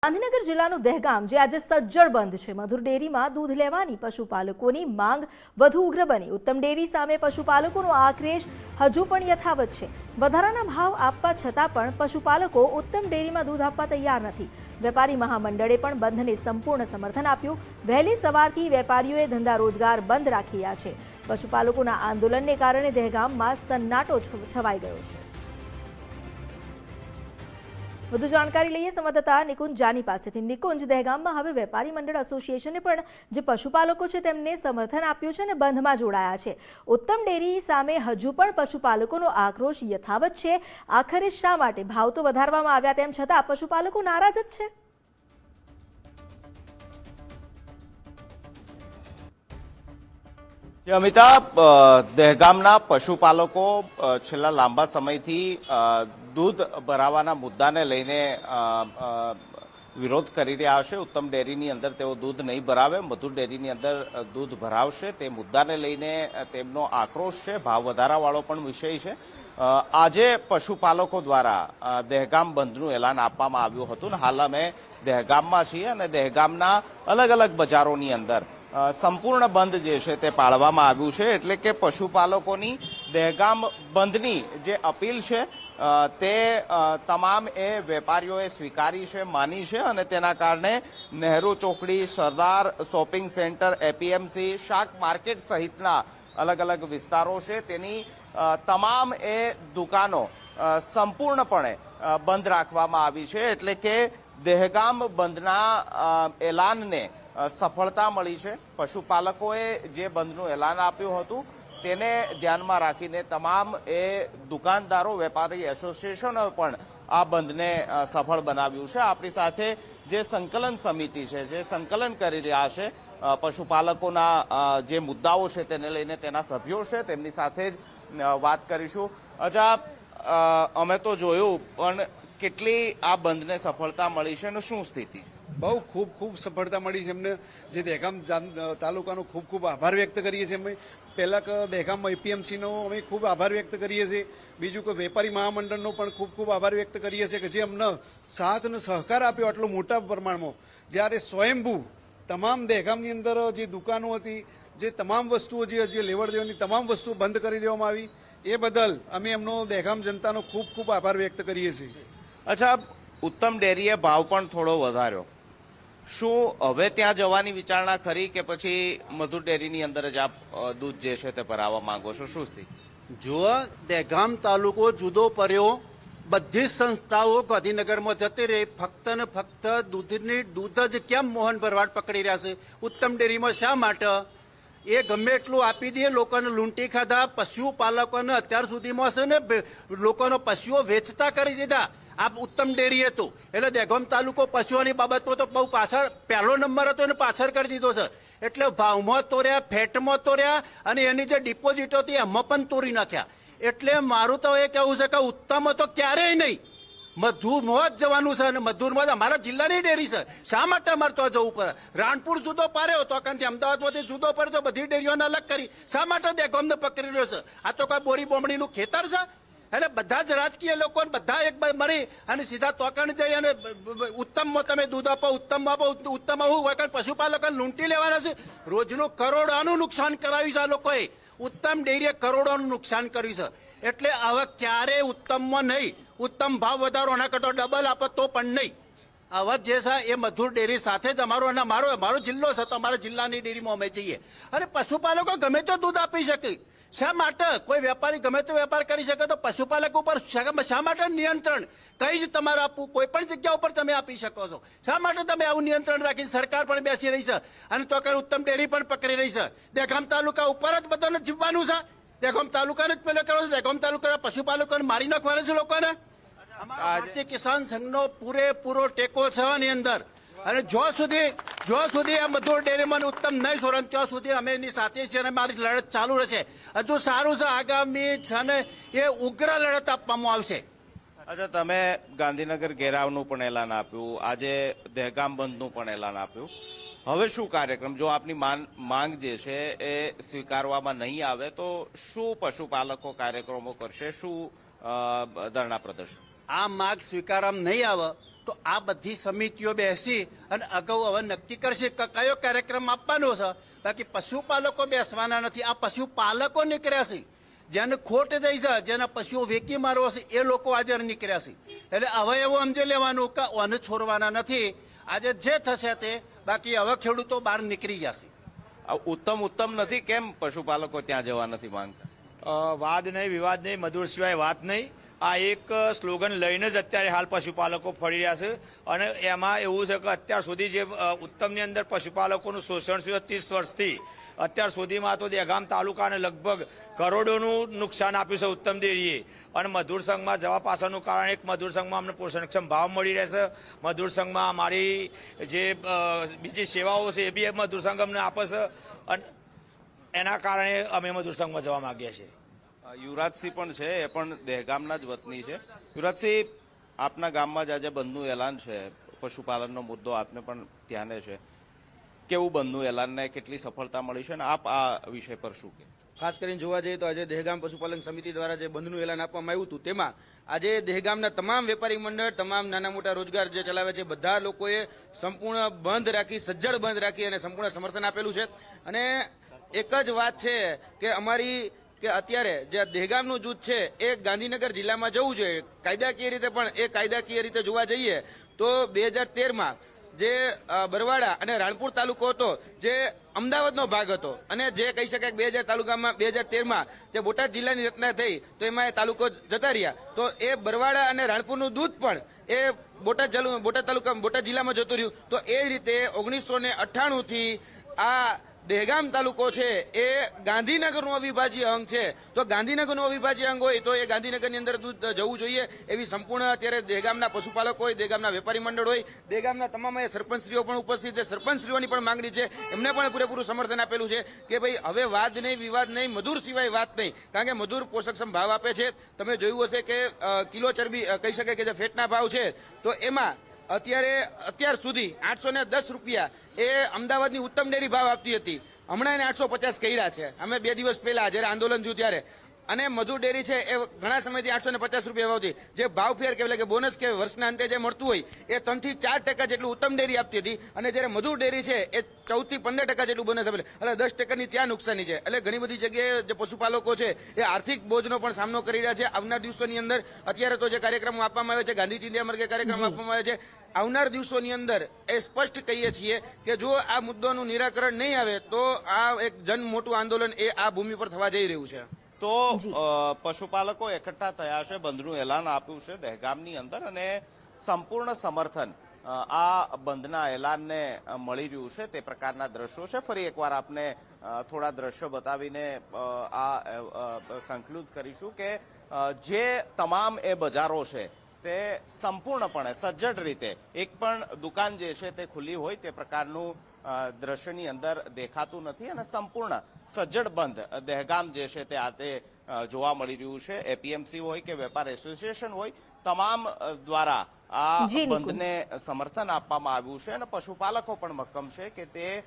ગાંધીનગર જિલ્લાનું દહેગામ જે આજે સજ્જડ બંધ છે. મધુર ડેરીમાં દૂધ લેવાની પશુપાલકોની માંગ વધુ ઉગ્ર બની. ઉત્તમ ડેરી સામે પશુપાલકોનો આક્રોશ હજુ પણ યથાવત છે. વધારાના ભાવ આપવા છતાં પણ પશુપાલકો ઉત્તમ ડેરીમાં દૂધ આપવા તૈયાર નથી. વેપારી મહામંડળે પણ બંધને સંપૂર્ણ સમર્થન આપ્યું. વહેલી સવારથી વેપારીઓએ ધંધા રોજગાર બંધ રાખી રહ્યા છે. પશુપાલકોના આંદોલનને કારણે દહેગામમાં સન્નાટો છવાઈ ગયો છે. વધુ જાણકારી લઈએ સંવાદદાતા નિકુંજ જાની પાસેથી. નિકુંજ, દહેગામમાં હવે વેપારી મંડળ એસોસિએશને પણ જે પશુપાલકો છે તેમને સમર્થન આપ્યું છે અને બંધમાં જોડાયા છે. ઉત્તમ ડેરી સામે હજુ પણ પશુપાલકોનો આક્રોશ યથાવત છે. આખરે શા માટે? ભાવ તો વધારવામાં આવ્યા તેમ છતાં પશુપાલકો નારાજ જ છે. અમિતાભ, દહેગામના પશુપાલકો છેલ્લા લાંબા સમયથી દૂધ ભરાવાના મુદ્દાને લઈને વિરોધ કરી રહ્યા છે. ઉત્તમ ડેરીની અંદર તેઓ દૂધ નહીં ભરાવે, મધુર ડેરીની અંદર દૂધ ભરાવશે. તે મુદ્દાને લઈને તેમનો આક્રોશ છે. ભાવ વધારાવાળો પણ વિષય છે. આજે પશુપાલકો દ્વારા દહેગામ બંધનું એલાન આપવામાં આવ્યું હતું. હાલ અમે દહેગામમાં છીએ અને દહેગામના અલગ અલગ બજારોની અંદર સંપૂર્ણ બંધ જે છે તે પાળવામાં આવ્યું છે. એટલે કે પશુપાલકોની દહેગામ બંધની જે અપીલ છે તે તમામ વેપારીઓએ સ્વીકારી છે, માની છે અને તેના કારણે નહેરુ ચોકડી, સરદાર શોપિંગ સેન્ટર, એપીએમસી, શાક માર્કેટ સહિતના અલગ અલગ વિસ્તારો છે તેની તમામ દુકાનો સંપૂર્ણપણે બંધ રાખવામાં આવી છે. એટલે કે દહેગામ બંધના એલાનને સફળતા મળી છે. પશુપાલકોએ જે બંધનું એલાન આપ્યું હતું તેને ધ્યાનમાં રાખીને તમામ દુકાનદારો, વેપારી એસોસિએશનો પણ આ બંધને સફળ બનાવ્યું છે. આપણી સાથે જે સંકલન સમિતિ છે, જે સંકલન કરી રહ્યા છે પશુપાલકોના જે મુદ્દાઓ છે તેને લઈને, તેના સભ્યો છે, તેમની સાથે જ વાત કરીશું. અચ્છા, અમે તો જોયું, પણ કેટલી આ બંધને સફળતા મળી છે અને શું સ્થિતિ? બહુ ખૂબ સફળતા મળી છે એમને. જે દહેગામ તાલુકાનો ખૂબ આભાર વ્યક્ત કરીએ છીએ અમે. પહેલાં દહેગામ એપીએમસીનો અમે ખૂબ આભાર વ્યક્ત કરીએ છીએ. બીજું કે વેપારી મહામંડળનો પણ ખૂબ આભાર વ્યક્ત કરીએ છીએ કે જે અમને સાથ અને સહકાર આપ્યો આટલો મોટા પ્રમાણમાં. જ્યારે સ્વયંભૂ તમામ દહેગામની અંદર જે દુકાનો હતી, જે તમામ વસ્તુઓ જે લેવડ દેવડની તમામ વસ્તુઓ બંધ કરી દેવામાં આવી, એ બદલ અમે એમનો દહેગામ જનતાનો ખૂબ આભાર વ્યક્ત કરીએ છીએ. અચ્છા, ઉત્તમ ડેરીએ ભાવ પણ થોડો વધાર્યો. શું હવે ત્યાં જવાની વિચારણા ખરી કે પછી મધુર ડેરીની અંદર જ આપ દૂધ જે છે તે ભરાવવા માંગો છો? શું સ્થિતિ? જુઓ, દહેગામ તાલુકો જુદો પડ્યો. બધી જ સંસ્થાઓ ગાંધીનગરમાં જતી રહી. ફક્ત ને ફક્ત દૂધ જ કેમ મોહન ભરવાડ પકડી રહ્યા છે? ઉત્તમ ડેરીમાં શા માટે? એ ગમે એટલું આપી દે, લોકોને લૂંટી ખાધા. પશુપાલકોને અત્યાર સુધીમાં છે ને લોકોનો પશુઓ વેચતા કરી દીધા. આ ઉત્તમ ડેરી હતું એટલે દહેગામ તાલુકો પશુઓની બાબતમાં તો બહુ પાછળ પહેલો નંબર હતો અને પાછળ કરી દીધો છે. એટલે ભાવમાં તોર્યા, ફેટમાં તોર્યા અને એની જે ડિપોઝિટ હતી એમાં પણ તોડી નાખ્યા. એટલે મારું તો એ કહેવું છે કે ઉત્તમ તો ક્યારેય નહીં, મધુરમાં જ જવાનું છે. અને મધુરમાં જ અમારા જિલ્લાની ડેરી છે. શા માટે અમારે તો જવું પડે? રાણપુર જુદો પાડ્યો તો કારણ કે અમદાવાદમાંથી જુદો પડે તો બધી ડેરીઓને અલગ કરી. શા માટે દહેગામને પકડી રહ્યો છે? આ તો કોઈ બોરી બોમડીનું ખેતર છે? એટલે બધા જ રાજકીય લોકો બધા એક મળી અને સીધા તોકણ જઈ અને ઉત્તમમાં તમે દૂધ આપો, ઉત્તમ આવું હોય કારણ પશુપાલકોને લૂંટી લેવાના છે. રોજનું કરોડોનું નુકસાન કરાવ્યું છે આ લોકોએ. ઉત્તમ ડેરીએ કરોડોનું નુકસાન કર્યું છે. એટલે હવે ક્યારેય ઉત્તમમાં નહીં, ઉત્તમ ભાવ વધારો એના કરતો ડબલ આપો તો પણ નહીં. હવે જે છે એ મધુર ડેરી સાથે જ મારો જિલ્લો છે તો અમારા જિલ્લાની ડેરીમાં અમે જઈએ અને પશુપાલકો ગમે તો દૂધ આપી શકે. શા માટે? કોઈ વેપારી ગમે તો વેપાર કરી શકે તો પશુપાલક ઉપર શા માટે નિયંત્રણ? કઈ જ તમારે આપવું? કોઈ પણ જગ્યા ઉપર તમે આપી શકો છો. શા માટે તમે આવું નિયંત્રણ રાખીને? સરકાર પણ બેસી રહી છે અને તો કઈ ઉત્તમ ડેરી પણ પકડી રહી છે. દહેગામ તાલુકા ઉપર જ બધાને જીવવાનું છે. દહેગામ તાલુકાને જ પેલો કરો છો. દહેગામ તાલુકાના પશુપાલકોને મારી નાખવાના છે લોકોને. ભારતીય કિસાન સંઘનો પૂરેપૂરો ટેકો છે આની અંદર. અને જો સુધી આ મધુર ડેરીમાં ઉત્તમ નહીં સોરન ત્યાં સુધી અમે એની સાથે છે અને મારી લડત ચાલુ રહેશે. હજુ સારું છે, આગામી છે ને એ ઉગ્ર લડત આપવામાં આવશે. અચ્છા, તમે ગાંધીનગર ઘેરાવનું પણ એલાન આપ્યું, આજે દહેગામ બંધનું પણ એલાન આપ્યું. હવે શું કાર્યક્રમ? જો આપની માંગ જે છે એ સ્વીકારવામાં નહીં આવે તો શું પશુપાલકો કાર્યક્રમો કરશે? શું ધરણા પ્રદર્શન? આ માગ સ્વીકારવામાં નહીં આવે તો તો આ બધી સમિતિઓ બેસી અને અગાઉ હવે નક્કી કરશે કે કયો કાર્યક્રમ આપવાનો છે. બાકી પશુપાલકો બેસવાના નથી, આ પશુપાલકો નીકળ્યા છે, જેને ખોટ થઈ છે, જેના પશુઓ વેકી મારવા છે, એ લોકો આજે નીકળ્યા છે. એટલે હવે એવું સમજી લેવાનું કે ઓને છોડવાના નથી. આજે જે થશે તે, બાકી હવે ખેડૂતો બહાર નીકળી જશે. ઉત્તમ નથી, કેમ પશુપાલકો ત્યાં જવા નથી માંગતા? વાદ નહીં, વિવાદ નહીં, મધુર સિવાય વાત નહીં. આ એક સ્લોગન લઈને જ અત્યારે હાલ પશુપાલકો ફરી રહ્યા છે. અને એમાં એવું છે કે અત્યાર સુધી જે ઉત્તમની અંદર પશુપાલકોનું શોષણ થયું 30 વર્ષથી, અત્યાર સુધીમાં તો દહેગામ તાલુકાને લગભગ કરોડોનું નુકસાન આપ્યું છે ઉત્તમ ડેરીએ. અને મધુર સંઘમાં જવા પાછળનું કારણ એક, મધુર સંઘમાં અમને પોષણક્ષમ ભાવ મળી રહેશે. મધુર સંઘમાં અમારી જે બીજી સેવાઓ છે એ બી મધુર સંઘ અમને આપે છે, અને એના કારણે અમે મધુર સંઘમાં જવા માંગીએ છીએ. યુવરાજસિંહ પણ છે, એ પણ દહેગામના જ વતની છે. યુવરાજસિંહ, આપના ગામમાં જ આજે બંધનું એલાન છે, પશુપાલનનો મુદ્દો આપને પણ ધ્યાને છે. કેવું બંધનું એલાનને કેટલી સફળતા મળી છે, અને આપ આ વિષય પર શું કે? ખાસ કરીને જોવા જઈએ તો આજે દહેગામ પશુપાલન સમિતિ દ્વારા જે બંધનું એલાન આપવામાં આવ્યું હતું, તેમાં આજે દહેગામના તમામ વેપારી મંડળ, તમામ નાના મોટા રોજગાર જે ચલાવે છે, બધા લોકોએ સંપૂર્ણ બંધ રાખી, સજ્જડ બંધ રાખી અને સંપૂર્ણ સમર્થન આપેલું છે. અને એક જ વાત છે કે અમારી કે અત્યારે જે દહેગામનું જૂથ છે એ ગાંધીનગર જિલ્લામાં જવું જોઈએ. કાયદાકીય રીતે પણ એ કાયદાકીય રીતે જોવા જઈએ તો 2013માં જે બરવાડા અને રાણપુર તાલુકો હતો, જે અમદાવાદનો ભાગ હતો, અને જે કહી શકાય 2013માં જે બોટાદ જિલ્લાની રચના થઈ તો એમાં એ તાલુકો જતા રહ્યા. તો એ બરવાડા અને રાણપુરનું દૂધ પણ એ બોટાદ જિલ્લામાં જતું રહ્યું. તો એ રીતે 1998થી આ દહેગામ તાલુકો છે એ ગાંધીનગરનું અવિભાજ્ય અંગ છે. તો ગાંધીનગરનું અવિભાજ્ય અંગ હોય તો એ ગાંધીનગરની અંદર દૂધ જવું જોઈએ, એવી સંપૂર્ણ અત્યારે દહેગામના પશુપાલકો હોય, દહેગામના વેપારી મંડળ હોય, દહેગામના તમામ સરપંચશ્રીઓ પણ ઉપસ્થિત છે. સરપંચશ્રીઓની પણ માંગણી છે, એમને પણ પૂરેપૂરું સમર્થન આપેલું છે કે ભાઈ હવે વાદ નહીં, વિવાદ નહીં, મધુર સિવાય વાત નહીં. કારણ કે મધુર પોષકક્ષમ ભાવ આપે છે. તમે જોયું હશે કે કિલો ચરબી કહી શકાય કે જે ફેટના ભાવ છે, તો એમાં અત્યાર સુધી 810 રૂપિયા એ અમદાવાદની ઉત્તમ ડેરી ભાવ આપતી હતી. હમણાં એને 850 કર્યા છે. અમે 2 દિવસ પહેલા જયારે આંદોલન થયું ત્યારે. અને મધુર ડેરી છે એ ઘણા સમયથી 850 રૂપિયા ભાવથી જે ભાવ ફેર કહેવાય કે બોનસ કે વર્ષના અંતે જે મળતું હોય એ 3 થી 4% જેટલું ઉત્તમ ડેરી આપતી હતી. અને જયારે મધુર ડેરી છે એ 14 થી 15% જેટલું બોનસ આપે, એટલે 10%ની ત્યાં નુકસાની છે. એટલે ઘણી બધી જગ્યાએ જે પશુપાલકો છે એ આર્થિક બોજનો પણ સામનો કરી રહ્યા છે. આવનાર દિવસોની અંદર અત્યારે તો જે કાર્યક્રમો આપવામાં આવે છે, ગાંધી ચિંધ્યા માર્ગે કાર્યક્રમ આપવામાં આવે છે, આવનાર દિવસોની અંદર એ સ્પષ્ટ કહીએ છીએ કે જો આ મુદ્દાનું નિરાકરણ નહીં આવે તો આ એક જન મોટું આંદોલન એ આ ભૂમિ પર થવા જઈ રહ્યું છે. તો પશુપાલકો એકઠા થયા છે, બંધનું એલાન આપ્યું છે દહેગામની અંદર, અને સંપૂર્ણ સમર્થન આ બંધના એલાનને મળી રહ્યું છે. તે પ્રકારના દ્રશ્યો છે. ફરી એકવાર આપને થોડા દ્રશ્યો બતાવીને આ કન્ક્લુઝ કરીશું કે જે તમામ એ બજારો છે તે સંપૂર્ણપણે સજ્જડ રીતે એક પણ દુકાન જે છે તે ખુલ્લી હોય તે પ્રકારનું દ્રશ્યની અંદર દેખાતું નથી, અને સંપૂર્ણ સજ્જડ બંધ દહેગામ જે છે તે આ તે જોવા મળી રહ્યું છે. એપીએમસી હોય કે વેપાર એસોસિએશન હોય, તમામ દ્વારા આ બંધને સમર્થન આપવામાં આવ્યું છે. અને પશુપાલકો પણ મક્કમ છે કે તે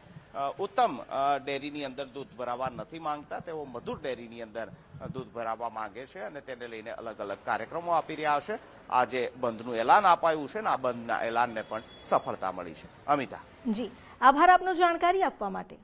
ઉત્તમ ડેરીની અંદર દૂધ ભરાવવા નથી માંગતા, તેઓ મધુર ડેરીની અંદર દૂધ ભરાવવા માંગે છે, અને તેને લઈને અલગ અલગ કાર્યક્રમો આપી રહ્યા છે. આજે બંધનું એલાન અપાયું છે, અને આ બંધના એલાનને પણ સફળતા મળી છે. અમિતા, જી આભાર આપનો જાણકારી આપવા માટે.